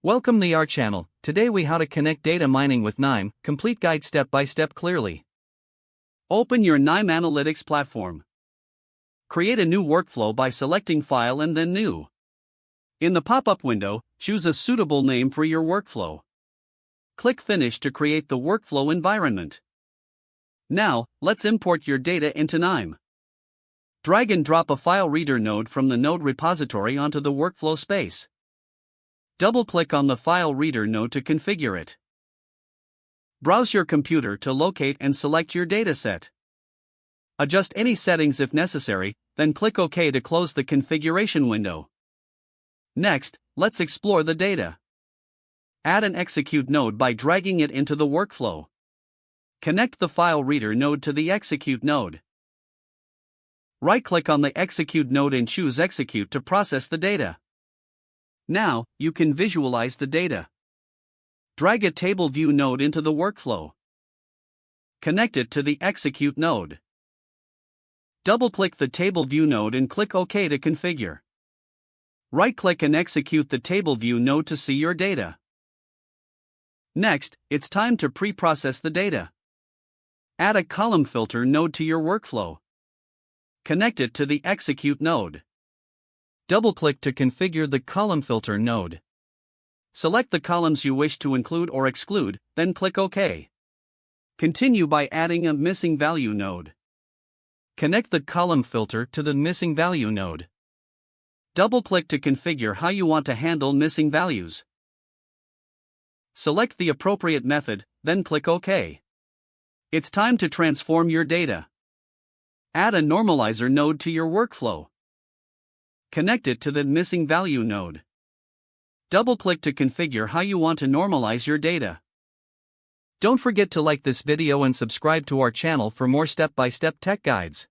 Welcome to our channel. Today we how to connect data mining with KNIME, complete guide step by step clearly. Open your KNIME Analytics platform. Create a new workflow by selecting File and then New. In the pop-up window, choose a suitable name for your workflow. Click Finish to create the workflow environment. Now, let's import your data into KNIME. Drag and drop a file reader node from the node repository onto the workflow space. Double-click on the file reader node to configure it. Browse your computer to locate and select your dataset. Adjust any settings if necessary, then click OK to close the configuration window. Next, let's explore the data. Add an execute node by dragging it into the workflow. Connect the file reader node to the execute node. Right-click on the execute node and choose Execute to process the data. Now, you can visualize the data. Drag a table view node into the workflow. Connect it to the execute node. Double-click the table view node and click OK to configure. Right-click and execute the table view node to see your data. Next, it's time to pre-process the data. Add a column filter node to your workflow. Connect it to the execute node. Double-click to configure the column filter node. Select the columns you wish to include or exclude, then click OK. Continue by adding a missing value node. Connect the column filter to the missing value node. Double-click to configure how you want to handle missing values. Select the appropriate method, then click OK. It's time to transform your data. Add a normalizer node to your workflow. Connect it to the missing value node. Double-click to configure how you want to normalize your data. Don't forget to like this video and subscribe to our channel for more step-by-step tech guides.